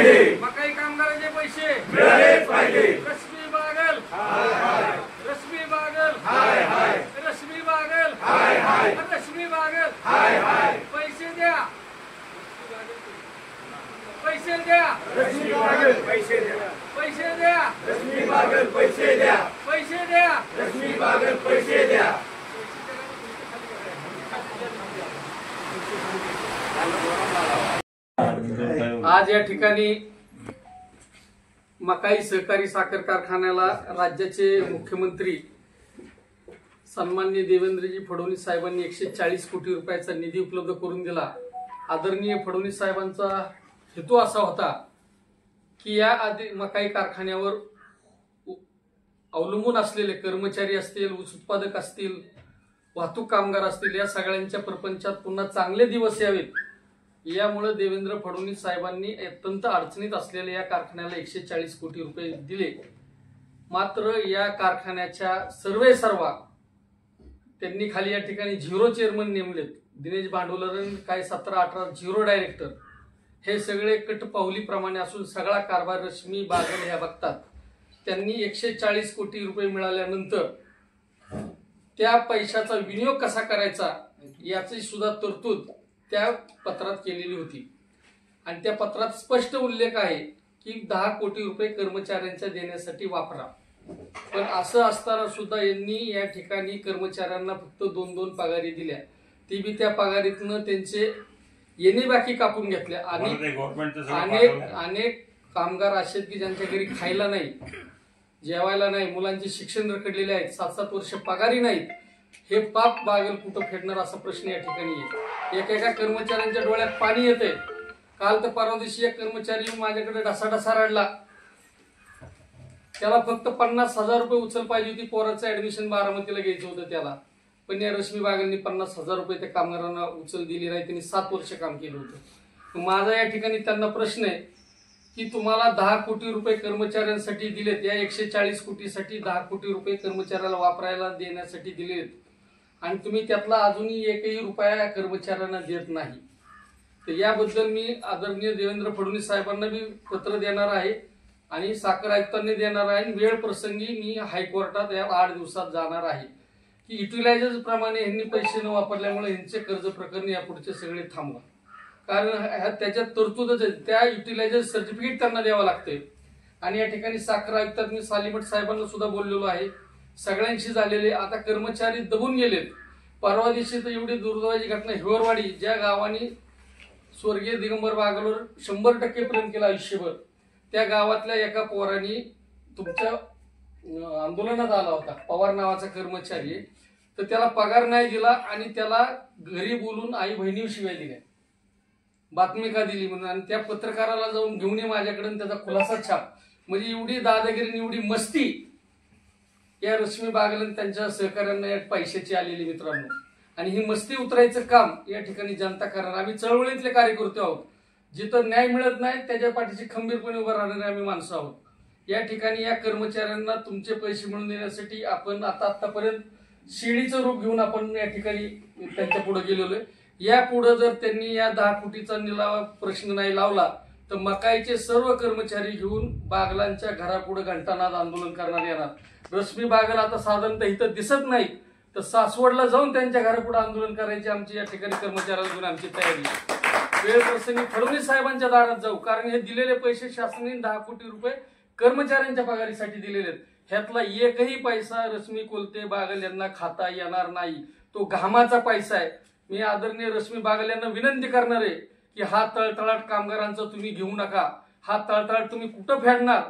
पाहिजे, मकाई कामगारांचे पैसे मिळालेच पाहिजे, रश्मी बागल रश्मी बागल रश्मी बागल रश्मी बागल पैसे द्या, पैसे द्या, रश्मी बागल पैसे द्या, पैसे द्या, रश्मी बागल पैसे द्या, पैसे द्या, रश्मी बागल पैसे द्या. आज या ठिकाणी मकाई सहकारी साखर कारखान्याला राज्याचे मुख्यमंत्री सन्माननीय देवेंद्रजी फडणवीस साहेबांनी 140 कोटी रुपयाचा निधी उपलब्ध करून दिला. आदरणीय फडणवीस साहेबांचा हेतू असा होता की या आधी मकाई कारखान्यावर अवलंबून असलेले कर्मचारी असतील, ऊस उत्पादक असतील, वाहतूक कामगार असतील, या सगळ्यांच्या प्रपंचात पुन्हा चांगले दिवस यावेत. यामुळे देवेंद्र फडणवीस साहेबांनी अत्यंत अडचणीत असलेल्या या कारखान्याला 140 कोटी रुपये दिले. मात्र या कारखान्याच्या सर्वेसर्वा त्यांनी खाली या ठिकाणी झिरो चेअरमन नेमलेत. दिनेश भांडवलकर काय 17-18 झिरो डायरेक्टर, हे सगळे कटपावलीप्रमाणे असून सगळा कारभार रश्मी बागल ह्या बघतात. त्यांनी 140 कोटी रुपये मिळाल्यानंतर त्या पैशाचा विनियोग कसा करायचा याची सुद्धा तरतूद त्या पत्रात केलेली होती. आणि त्या पत्रात स्पष्ट उल्लेख आहे की 10 कोटी रुपये कर्मचाऱ्यांच्या देण्यासाठी वापरा. पण असं असताना सुद्धा यांनी या ठिकाणी कर्मचाऱ्यांना फक्त 2-2 पगारी दिल्या. ती बी त्या पगारीतनं त्यांचे येणे बाकी कापून घेतल्या. आणि अनेक कामगार असे की ज्यांच्या घरी खायला नाही, जेवायला नाही, मुलांचे शिक्षण रखडलेले आहेत, 7-7 वर्ष पगारी नाहीत. हे पाप बागल कुठं फेडणार असा प्रश्न या ठिकाणी आहे. एकेका कर्मचाऱ्यांच्या डोळ्यात पाणी येते. काल तर परवा दिवशी एक कर्मचारी माझ्याकडे ढसाढसा रडला. त्याला फक्त 50,000 रुपये उचल पाहिजे होती. पोराचं ऍडमिशन बारामतीला घ्यायचं होतं त्याला. पण या रश्मी बागलनी 50,000 रुपये त्या कामगारांना उचल दिली नाही. त्यांनी 7 वर्ष काम केलं होतं. माझा या ठिकाणी त्यांना प्रश्न आहे की तुम्हाला 10 कोटी रुपये कर्मचाऱ्यांसाठी दिलेत. या 140 कोटीसाठी 10 कोटी रुपये कर्मचाऱ्याला वापरायला देण्यासाठी दिलेत आणि तुम्ही त्यातला अजूनही एकही रुपया कर्मचाऱ्यांना देत नाही. तर याबद्दल मी आदरणीय देवेंद्र फडणवीस साहेबांना मी पत्र देणार आहे आणि साखर आयुक्तांनी देणार आहे. आणि वेळ प्रसंगी मी हायकोर्टात या 8 दिवसात जाणार आहे की युटिलायझर प्रमाणे यांनी पैसे न वापरल्यामुळे यांचे कर्ज प्रकरण यापुढचे सगळे थांबवा. कारण त्याच्यात तरतूदच आहे. त्या युटिलायझर सर्टिफिकेट त्यांना द्यावं लागते. आणि या ठिकाणी साखर आयुक्तात मी सालीमठ साहेबांना सुद्धा बोललेलो आहे. सगळ्यांशी झालेले आता कर्मचारी दबून गेलेत. परवा दिवशी तर एवढी दुर्दैवाची घटना, हिवरवाडी ज्या गावाने स्वर्गीय दिगंबर बागलवर 100% प्रेम केलं आयुष्यभर, त्या गावातल्या एका पोराने तुमच्या आंदोलनात आला होता, पवार नावाचा कर्मचारी, तर त्याला पगार नाही दिला आणि त्याला घरी बोलून आई बहिणी शिवाय दिल्या. बातमी का दिली म्हणून. आणि त्या पत्रकाराला जाऊन घेऊन ये माझ्याकडे त्याचा खुलासा छाप. म्हणजे एवढी दादागिरी, एवढी मस्ती या रश्मी बागल त्यांच्या सहकार्यांना या पैशाची आलेली मित्रांनो. आणि ही मस्ती उतरायचं काम या ठिकाणी जनता करणार. आम्ही चळवळीतले कार्यकर्ते आहोत. जिथं न्याय मिळत नाही त्याच्या पाठीशी खंबीरपणे उभं राहणारे आम्ही माणसं आहोत. या ठिकाणी या कर्मचाऱ्यांना तुमचे पैसे मिळवून देण्यासाठी आपण आतापर्यंत शिडीचं रूप घेऊन आपण या ठिकाणी त्यांच्या पुढे गेलेलो आहे. यापुढे जर त्यांनी या 10 कोटीचा निलाव प्रश्न नाही लावला तर मकाईचे सर्व कर्मचारी घेऊन बागलांच्या घरापुढे घंटानाद आंदोलन करण्यात येणार. रश्मी बागल आता साधारणतः इथं दिसत नाही तर सासवडला जाऊन त्यांच्या घरापुढे आंदोलन करायची आमची या ठिकाणी कर्मचाऱ्यांना घेऊन आमची तयारी. वेळ प्रसंगी फडणवीस साहेबांच्या दारात जाऊ. कारण हे दिलेले पैसे शासनाने 10 कोटी रुपये कर्मचाऱ्यांच्या पगारीसाठी दिलेले आहेत. ह्यातला एकही पैसा रश्मी कोलते बागल यांना खाता येणार नाही. तो घामाचा पैसा आहे. मी आदरणीय रश्मी बागल यांना विनंती करणार आहे की हा तळतळाट कामगारांचा तुम्ही घेऊ नका. हा तळतळाट तुम्ही कुठं फेडणार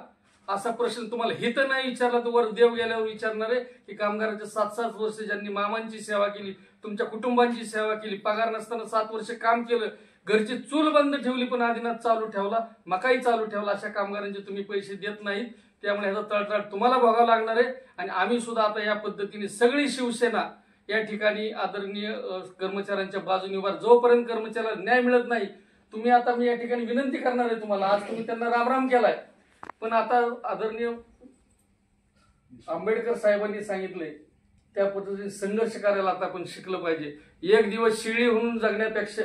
असा प्रश्न तुम्हाला हित नाही विचारला तर वर देव गेल्यावर विचारणार आहे की कामगारांच्या 7-7 वर्ष ज्यांनी मामांची सेवा केली, तुमच्या कुटुंबांची सेवा केली, पगार नसताना 7 वर्ष काम केलं, घरची चूल बंद ठेवली पण आदिनाथ चालू ठेवला, मकाई चालू ठेवला, अशा कामगारांचे तुम्ही पैसे देत नाहीत. त्यामुळे ह्याचा तळतळाट तुम्हाला भोगावा लागणार आहे. आणि आम्ही सुद्धा आता या पद्धतीने सगळी शिवसेना या ठिकाणी आदरणीय कर्मचाऱ्यांच्या बाजूने उभा. जोपर्यंत कर्मचाऱ्याला न्याय मिळत नाही तुम्ही आता मी या ठिकाणी विनंती करणार आहे तुम्हाला. आज तुम्ही त्यांना रामराम केलाय पण आता आदरणीय आंबेडकर साहेबांनी सांगितले त्या पद्धतीने संघर्ष करायला आता आपण शिकलं पाहिजे. एक दिवस शिळी होऊन जगण्यापेक्षा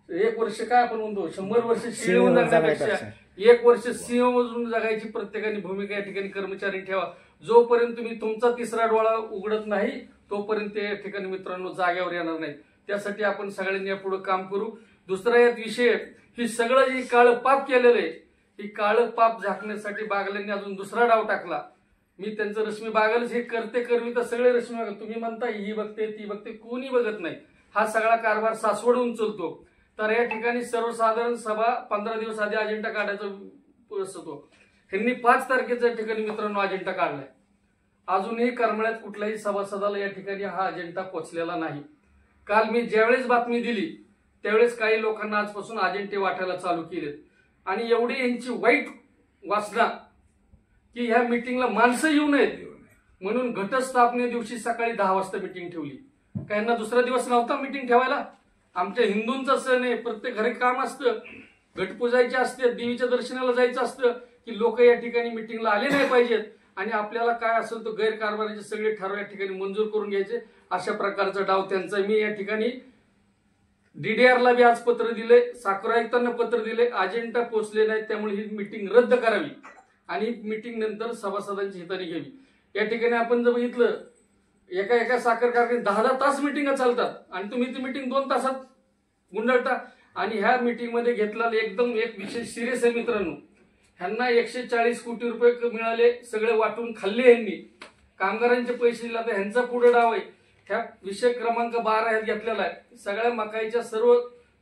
1 वर्ष काय आपण म्हणतो 100 वर्ष शिळी होऊन जगण्यापेक्षा 1 वर्ष सिंह म्हणून जगायची प्रत्येकाने भूमिका या ठिकाणी कर्मचारी ठेवा. जोपर्यंत तुम्ही तुमचा तिसरा डोळा उघडत नाही तोपर्यंत या ठिकाणी मित्रांनो जाग्यावर येणार नाही. त्यासाठी आपण सगळ्यांनी यापुढे काम करू. दुसरा यात विषय, ही सगळं जे काळं पाप केलेलं आहे, ही काळं पाप झाकण्यासाठी बागलांनी अजून दुसरा डाव टाकला. मी त्यांचं रश्मी बागलच हे करते करवी तर सगळे रश्मी बागल, तुम्ही म्हणता ही बघते ती बघते, कोणी बघत नाही. हा सगळा कारभार सासवडून चलतो. तर या ठिकाणी सर्वसाधारण सभा 15 दिवस आधी अजेंडा काढायचा असतो. ह्यांनी 5 तारखेच्या ठिकाणी मित्रांनो अजेंडा काढलाय. अजूनही करमाळ्यात कुठल्याही सभासदाला या ठिकाणी हा अजेंडा पोचलेला नाही. काल मी ज्यावेळेस बातमी दिली त्यावेळेस काही लोकांना आजपासून अजेंडे वाटायला चालू केलेत. आणि एवढी यांची वाईट वासना की ह्या मिटिंगला माणसं येऊ नयेत म्हणून घटस्थापने दिवशी सकाळी 10 वाजता मिटिंग ठेवली. काहींना दुसरा दिवस नव्हता मिटिंग ठेवायला. आमच्या हिंदूंचा सण आहे, प्रत्येक घरी काम असतं, घटपूजायचे असते, देवीच्या दर्शनाला जायचं असतं की लोक या ठिकाणी मिटिंगला आले नाही पाहिजेत आणि आपल्याला काय असेल तो गैरकारभाराचे सगळे ठराव या ठिकाणी मंजूर करून घ्यायचे. अशा प्रकारचा डाव त्यांचा. मी या ठिकाणी डीडीआरला बी आज पत्र दिले, साखर आयुक्तांना पत्र दिले, अजेंडा पोचले नाही, त्यामुळे ही मिटिंग रद्द करावी आणि मिटिंग नंतर सभासदांची हिताने घ्यावी. या ठिकाणी आपण जर बघितलं एका साखर कारखान्यात 10 तास मिटिंगा चालतात आणि तुम्ही ती मिटिंग 2 तासात गुंडाळता. आणि ह्या मिटिंग मध्ये घेतला एकदम एक विषय सिरियस आहे मित्रांनो. ह्यांना 140 कोटी रुपये मिळाले, सगळे वाटून खाल्ले ह्यांनी, कामगारांचे पैसे दिला तर ह्यांचा पुढे डाव आहे. ह्या विषय क्रमांक 12 ह्यात घेतलेला आहे. सगळ्या मकाईच्या सर्व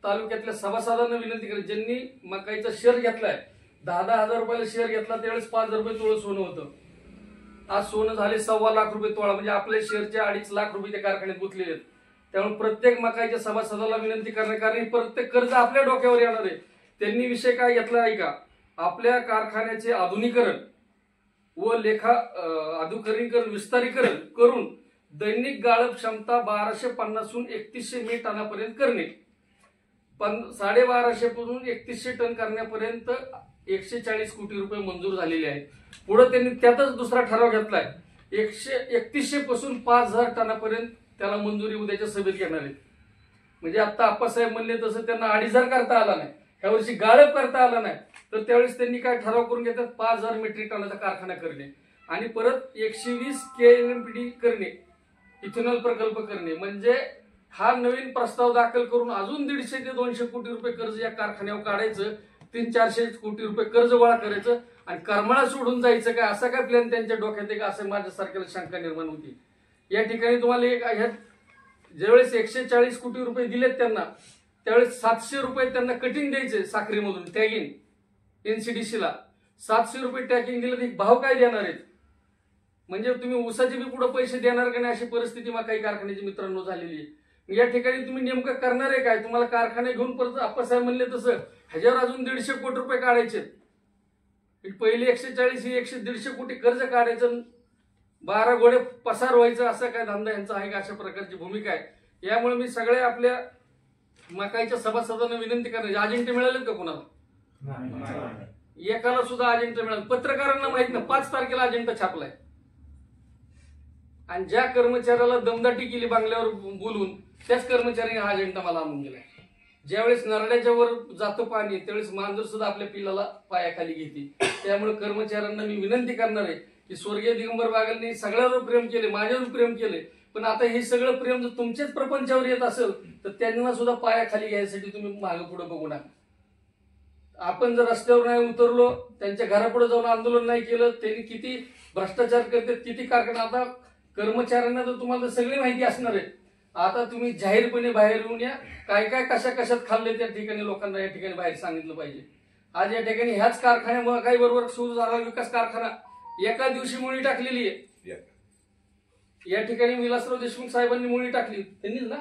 तालुक्यातल्या सभासदांना विनंती करेल, ज्यांनी मकाईचा शेअर घेतलाय, 10-10 हजार रुपयाला शेअर घेतला त्यावेळेस 5 रुपये तोळं सोनं होतं. आज सोनं झाले 1.25 लाख रुपये तोळा, म्हणजे आपल्या शेअरचे 2.5 लाख रुपये त्या कारखान्यात गुंतलेले आहेत. त्यामुळे प्रत्येक मकाईच्या सभासदाला विनंती करणे, कारण प्रत्येक कर्ज आपल्या डोक्यावर येणार आहे. त्यांनी विषय काय घेतला आहे का, आपल्या कारखान्याचे आधुनिकीकरण व लेखा आधुनिकीकरण विस्तारीकरण करून दैनिक गाळप क्षमता 1250 3100 मे टनापर्यंत करणे, 1250 पासून 3100 टन करण्यापर्यंत 140 कोटी रुपये मंजूर झालेले आहेत. पुढे त्यांनी त्यातच दुसरा ठराव घेतलाय, 3100 पासून 5000 टनापर्यंत त्याला मंजुरी उद्याच्या सभेत घेणार आहेत. म्हणजे आता आप्पासाहेब म्हणले तसं त्यांना 2500 करता आला नाही, ह्या वर्षी गाळप करता आला नाही, तर त्यावेळेस त्यांनी काय ठराव करून घेतात, 5000 मेट्रिक टनाचा कारखाना करणे आणि परत 120 KNPD करणे, इथेनॉल प्रकल्प करणे. म्हणजे हा नवीन प्रस्ताव दाखल करून अजून 150 ते 200 कोटी रुपये कर्ज या कारखान्यावर काढायचं, 300-400 कोटी रुपये कर्ज गोळा करायचं आणि करमाळा सोडून जायचं काय, असा काय प्लॅन त्यांच्या डोक्यात आहे का, असं माझ्यासारख्याला शंका निर्माण होती. या ठिकाणी तुम्हाला ज्यावेळेस 140 कोटी रुपये दिलेत त्यांना, त्यावेळेस 700 रुपये त्यांना कटिंग द्यायचे साखरेमधून, टॅगिंग NCDC ला 700 रुपये टॅगिंग दिलं तर भाव काय देणार आहेत. म्हणजे तुम्ही ऊसाचे बी पुढे पैसे देणार का नाही अशी परिस्थिती काही कारखान्याची मित्रांनो झालेली आहे. या ठिकाणी तुम्ही नेमकं करणार आहे काय, तुम्हाला कारखाने घेऊन परत आप्पासाहेब म्हणले तसं ह्याच्यावर अजून 150 कोटी रुपये काढायचे. पहिले 140 ही 150 कोटी कर्ज काढायचं, 12 घोडे पसार व्हायचं, असं काय धंदा यांचा आहे का, अशा प्रकारची भूमिका आहे. यामुळे मी सगळ्या आपल्या मकाईच्या सभासदांना विनंती करण्याची, अजेंडे मिळाले का कोणाला, एकाला सुद्धा अजेंडा मिळाला. पत्रकारांना माहित नाही 5 तारखेला अजेंडा छापलाय आणि ज्या कर्मचाऱ्याला दमदाटी केली बांगल्यावर बोलून त्याच कर्मचाऱ्याने हा अजेंडा मला आणून दिलाय. ज्यावेळेस नरड्याच्या वर जातो पाणी त्यावेळेस मांजर सुद्धा आपल्या पिल्लाला पायाखाली घेते. त्यामुळे कर्मचाऱ्यांना मी विनंती करणार आहे की स्वर्गीय दिगंबर बागलने सगळ्यावर प्रेम केले, माझ्यावर प्रेम केले, पण आता हे सगळं प्रेम जर तुमच्याच प्रपंचावर येत असेल तर त्यांना सुद्धा पायाखाली घ्यायसाठी तुम्ही मागे पुढे बघू नका. आपण जर रस्त्यावर नाही उतरलो, त्यांच्या घरापुढे जाऊन आंदोलन नाही केलं, त्यांनी किती भ्रष्टाचार करतात, किती कारखाना, आता कर्मचाऱ्यांना तर तुम्हाला सगळी माहिती असणार आहे. आता तुम्ही जाहीरपणे बाहेर येऊन या, काय काय कशात खाल्ले त्या ठिकाणी लोकांना या ठिकाणी बाहेर सांगितलं पाहिजे. आज या ठिकाणी ह्याच कारखान्यामुळे काही बरोबर सुरू झाला विकास कारखाना एका दिवशी मुळी टाकलेली आहे. या ठिकाणी विलासराव देशमुख साहेबांनी मुळी टाकली, त्यांनीच ना,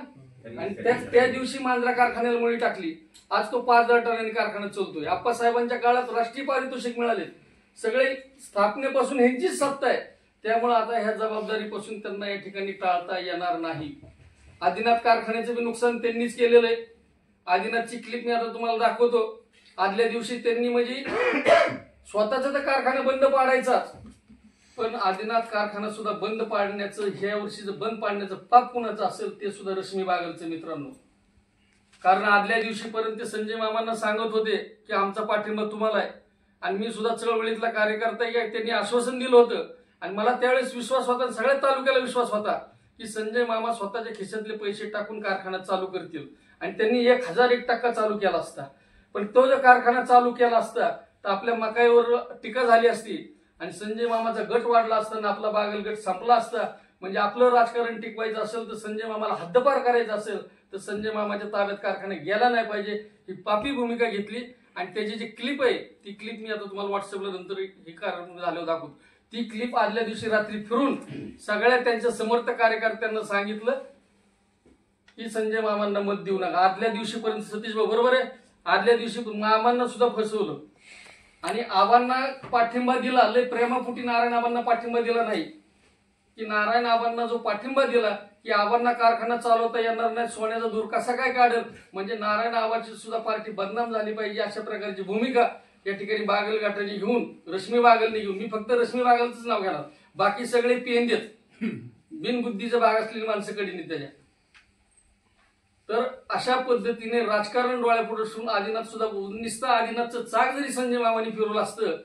आणि त्या दिवशी मांजरा कारखान्याला मुळी टाकली. आज तो 5000 टनांनी कारखाना चालतोय. आप्पासाहेबांच्या काळात राष्ट्रीय पारितोषिक मिळाले, सगळे स्थापनेपासून ह्यांचीच सत्ता आहे. त्यामुळे आता ह्या जबाबदारीपासून त्यांना या ठिकाणी टाळता येणार नाही. आदिनाथ कारखान्याचं बी नुकसान त्यांनीच केलेलं आहे. आदिनाथची क्लिप मी आता तुम्हाला दाखवतो. आदल्या दिवशी त्यांनी म्हणजे स्वतःचा तर कारखाना बंद पाडायचाच, पण आदिनाथ कारखाना सुद्धा बंद पाडण्याचं, ह्या वर्षीचं बंद पाडण्याचं पाप कुणाचं असेल ते सुद्धा रश्मी बागलचं मित्रांनो. कारण आदल्या दिवशीपर्यंत संजय मामांना सांगत होते की आमचा पाठिंबा तुम्हाला आहे, आणि मी सुद्धा चळवळीतला कार्यकर्ता आहे. त्यांनी आश्वासन दिलं होतं आणि मला त्यावेळेस विश्वास होता, सगळ्या तालुक्याला विश्वास होता की संजय मामा स्वतःच्या खिशातले पैसे टाकून कारखाना चालू करतील आणि त्यांनी 1001% चालू केला असता. पण तो जर कारखाना चालू केला असता तर आपल्या मकाईवर टीका झाली असती आणि संजय मामाचा गट वाढला असताना आपला बागल गट संपला असता. म्हणजे आपलं राजकारण टिकवायचं असेल तर संजय मामाला हद्दपार करायचं असेल तर संजय मामाच्या ताब्यात कारखाना गेला नाही पाहिजे, ही पापी भूमिका घेतली. आणि त्याची जी क्लिप आहे ती क्लिप मी आता तुम्हाला व्हॉट्सअपला नंतर हे कारण झाल्यावर दाखवतो. ती क्लिप आदल्या दिवशी रात्री फिरून सगळ्या त्यांच्या समर्थक कार्यकर्त्यांना सांगितलं की संजय मामांना मत देऊ नका. आदल्या दिवशीपर्यंत सतीश भाऊ बरोबर आहे, आदल्या दिवशी मामांना सुद्धा फसवलं आणि आबांना पाठिंबा दिला. लय प्रेमापोटी नारायण आबांना पाठिंबा दिला नाही की नारायण आबांना जो पाठिंबा दिला की आबांना कारखाना चालवता येणार नाही, सोन्याचा दूर कसा काय काढेल, म्हणजे नारायण आबाची सुद्धा पार्टी बदनाम झाली पाहिजे अशा प्रकारची भूमिका या ठिकाणी बागल गटाने घेऊन, रश्मी बागलने घेऊन, मी फक्त रश्मी बागलच नाव घेणार, बाकी सगळे पेंदेत बिनबुद्धीचं बाग असलेली माणसं कडीने त्याच्या. तर अशा पद्धतीने राजकारण डोळ्यापुढे ठेवून आदिनाथ सुद्धा निस्ता आदिनाथचं चाक जरी संजय मामाने फिरवलं असतं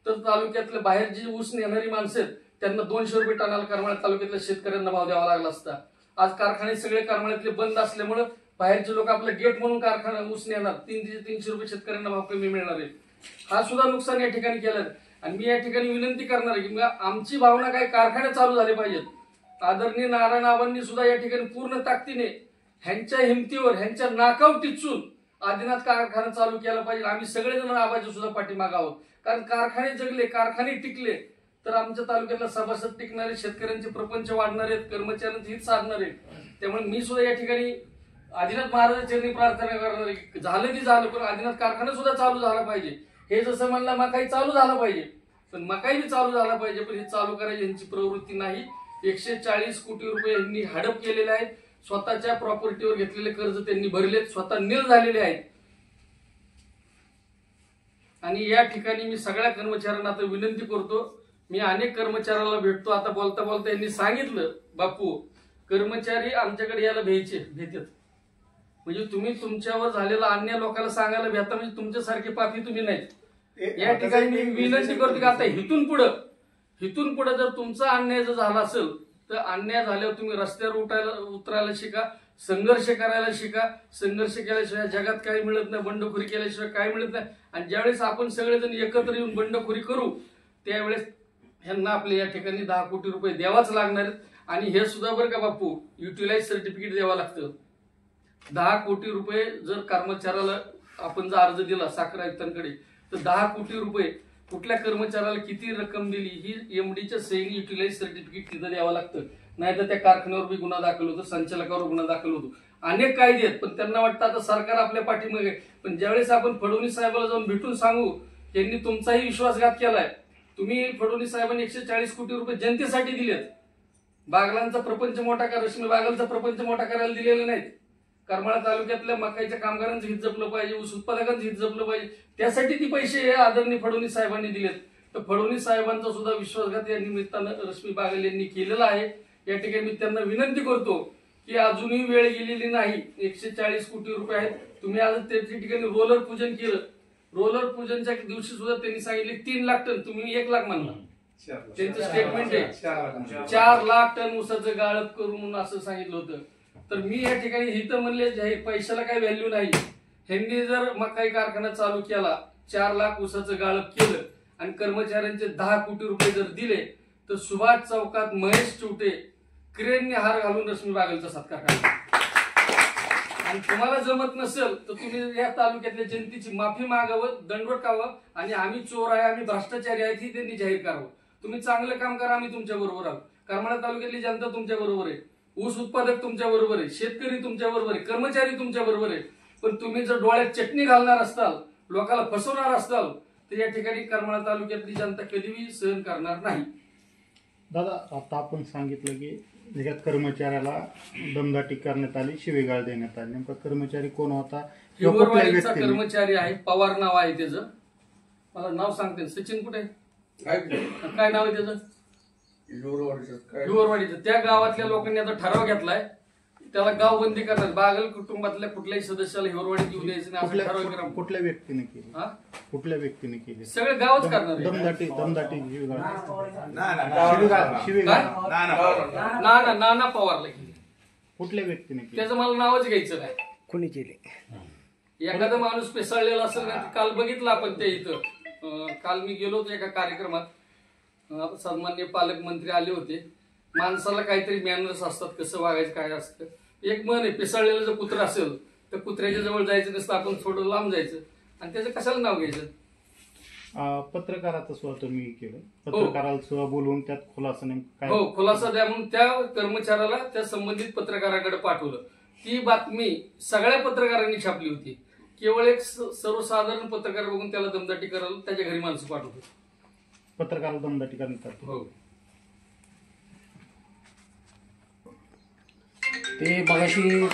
तर तालुक्यातल्या बाहेर जी ऊस नेणारी माणसं आहेत त्यांना 200 रुपये टनाला करमाळा तालुक्यातल्या शेतकऱ्यांना भाव द्यावा लागला असता. आज कारखाने सगळे करमाळ्यातले बंद असल्यामुळे बाहेरचे लोक आपलं गेट म्हणून कारखाना ऊस नेणार, 300 रुपये शेतकऱ्यांना भाव कमी मिळणार आहे. हा सुद्धा नुकसान या ठिकाणी केलं. आणि मी या ठिकाणी विनंती करणार आहे की आमची भावना काय, कारखाने चालू झाले पाहिजेत. आदरणीय नारायण आबांनी सुद्धा या ठिकाणी पूर्ण ताकदीने ह्यांच्या हिमतीवर, ह्यांच्या नाकावर टिचून आदिनाथ कारखाना चालू केला पाहिजे. आम्ही सगळेजण आबाच्या सुद्धा पाठीमागे आहोत, कारण कारखाने जगले, कारखाने टिकले तर आमच्या तालुक्यातला सभासद टिकणारे, शेतकऱ्यांचे प्रपंच वाढणार आहेत, कर्मचाऱ्यांचे हित साधणार आहेत. त्यामुळे मी सुद्धा या ठिकाणी आदिनाथ महाराजांच्या चरणी प्रार्थना करणार आहे, झालं की झालं पण आदिनाथ कारखाना सुद्धा चालू झाला पाहिजे. हे जसं म्हणलं मकाई चालू झाला पाहिजे, पण मकाई बी चालू झाला पाहिजे, पण हे चालू करायची यांची प्रवृत्ती नाही. 140 कोटी रुपये यांनी हडप केलेले आहेत, स्वतःच्या प्रॉपर्टीवर घेतलेले कर्ज त्यांनी भरलेत, स्वतः नील झालेले आहेत. आणि या ठिकाणी मी सगळ्या कर्मचाऱ्यांना आता विनंती करतो, मी अनेक कर्मचाऱ्याला भेटतो, आता बोलता बोलता यांनी सांगितलं बापू कर्मचारी आमच्याकडे यायला भेटतात, म्हणजे तुम्ही तुमच्यावर झालेला अन्याय लोकांना सांगायला भेटता, म्हणजे तुमच्यासारखे पापी तुम्ही नाहीत. या ठिकाणी मी विनंती करतो की आता इथून पुढे जर तुमचा अन्याय जर झाला असेल तर अन्याय झाल्यावर तुम्ही रस्त्यावर उतरायला शिका, संघर्ष करायला शिका. संघर्ष केल्याशिवाय जगात काही मिळत नाही, बंडखोरी केल्याशिवाय काही मिळत नाही. आणि ज्यावेळेस आपण सगळेजण एकत्र येऊन बंडखोरी करू त्यावेळेस ह्यांना आपल्या या ठिकाणी 10 कोटी रुपये द्यावाच लागणार आहेत. आणि हे सुद्धा बरं का बापू, युटिलाइज सर्टिफिकेट द्यावं लागतं. 10 कोटी रुपये जर कर्मचाऱ्याला आपण जर अर्ज दिला साखर आयुक्तांकडे तर 10 कोटी रुपये कुठल्या कर्मचाऱ्याला किती रक्कम दिली ही एमडीच्या सहीने युटिलाइज सर्टिफिकेट तिथं द्यावं लागतं. नाहीतर त्या कारखान्यावर बी गुन्हा दाखल होतो, संचालकावर गुन्हा दाखल होतो. अनेक कायदे आहेत, पण त्यांना वाटतं आता सरकार आपल्या पाठीमागे. पण ज्यावेळेस आपण फडणवीस साहेबाला जाऊन भेटून सांगू त्यांनी तुमचाही विश्वासघात केलाय, तुम्ही फडणवीस साहेबांनी 140 कोटी रुपये जनतेसाठी दिलेत, बागलांचा प्रपंच मोठा करा, रश्मी बागलचा प्रपंच मोठा करायला दिलेले नाहीत. करमाळा तालुक्यातल्या मकाईच्या कामगारांचं हित जपलं पाहिजे, ऊस उत्पादकांचं हित जपलं पाहिजे, त्यासाठी ती पैसे आदरणीय फडणवीस साहेबांनी दिलेत. तर फडणवीस साहेबांचा सुद्धा विश्वासघात या निमित्तानं रश्मी बागल यांनी केलेला आहे. या ठिकाणी मी त्यांना विनंती करतो की अजूनही वेळ गेलेली नाही, 140 कोटी रुपये आहेत. तुम्ही आज त्या ठिकाणी रोलर पूजन केलं, रोलर पूजनच्या दिवशी सुद्धा त्यांनी सांगितले 3 लाख टन, तुम्ही 1 लाख म्हणला. त्यांचं स्टेटमेंट आहे 4 लाख टन ऊसाचं गाळप करून असं सांगितलं होतं. तर मी या ठिकाणी हित म्हणले जाहीर पैशाला काही व्हॅल्यू नाही. ह्यांनी जर मकाई कारखाना चालू केला, 4 लाख ऊसाचं गाळप केलं आणि कर्मचाऱ्यांचे 10 कोटी रुपये जर दिले तर सुभाष चौकात महेश चुटे क्रेनने हार घालून रश्मी बागलचा सत्कार करा. आणि तुम्हाला जमत नसेल तर तुम्ही या तालुक्यातल्या जनतेची माफी मागावं, दंडवट खावं आणि आम्ही चोर आहे, आम्ही भ्रष्टाचारी आहेत ही त्यांनी जाहीर करावं. तुम्ही चांगलं काम करा, आम्ही तुमच्या बरोबर आहोत. करमाळा तालुक्यातली जनता तुमच्या बरोबर आहे, ऊस उत्पादक तुमच्या बरोबर आहे, शेतकरी तुमच्या बरोबर आहे, कर्मचारी तुमच्या बरोबर आहे. पण तुम्ही जर डोळ्यात चटणी घालणार असताल, लोकांना फसवणार असताल तर या ठिकाणी करमाळा तालुक्यातली जनता कधीही सहन करणार नाही. दादा, आता आपण सांगितलं की त्याच्यात कर्मचाऱ्याला दमदाटी करण्यात आली, शिवीगाळ देण्यात आली, नेमका कर्मचारी कोण होता? हिवरवाडीचा कर्मचारी आहे, पवार नाव आहे त्याचं, मला नाव सांगते. सचिन कुठे काय नाव आहे त्याचं? हिवरवाडीचं. त्या गावातल्या लोकांनी आता ठराव घेतलाय, त्याला गावबंदी करणार. बागल कुटुंबातल्या कुठल्याही सदस्याला हिवरवाडीत येऊ द्यायचं नाही असं ठरवलं. कुठल्या व्यक्तीने केली? हा? कुठल्या व्यक्तीने केली? सगळं गावच करणार आहे. दमदाटी शिवीगाळ नाना पवारला केली. कुठल्या व्यक्तीने केली? त्याचं मला नावच घ्यायचं नाही. कोणी केली? एखादा माणूस पेसाळलेला असेल ना, काल बघितलं आपण ते इथं. काल मी गेलो होतो एका कार्यक्रमात. सन्माननीय पालकमंत्री आले होते. माणसाला काहीतरी मॅनर्स असतात, कसं वागायचं काय असतं. एक मन आहे, पेसाळलेलं जर कुत्रं असेल तर कुत्र्याच्या जवळ जायचं नसतं, आपण थोडं लांब जायचं आणि त्याचं कशाला नाव घ्यायचं. पत्रकाराचं सुद्धा तुम्ही केलं, पत्रकाराला सुद्धा बोलवून त्यात खुलासा काय? हो, खुलासा द्या म्हणून त्या कर्मचाऱ्याला त्या संबंधित पत्रकाराकडे पाठवलं. ती बातमी सगळ्या पत्रकारांनी छापली होती. केवळ एक सर्वसाधारण पत्रकार बघून त्याला दमदाटी करायला त्याच्या घरी माणसं पाठवतो. पत्रकाराला दमदाटी करण्यात हो, ते मगाशी तुम्ही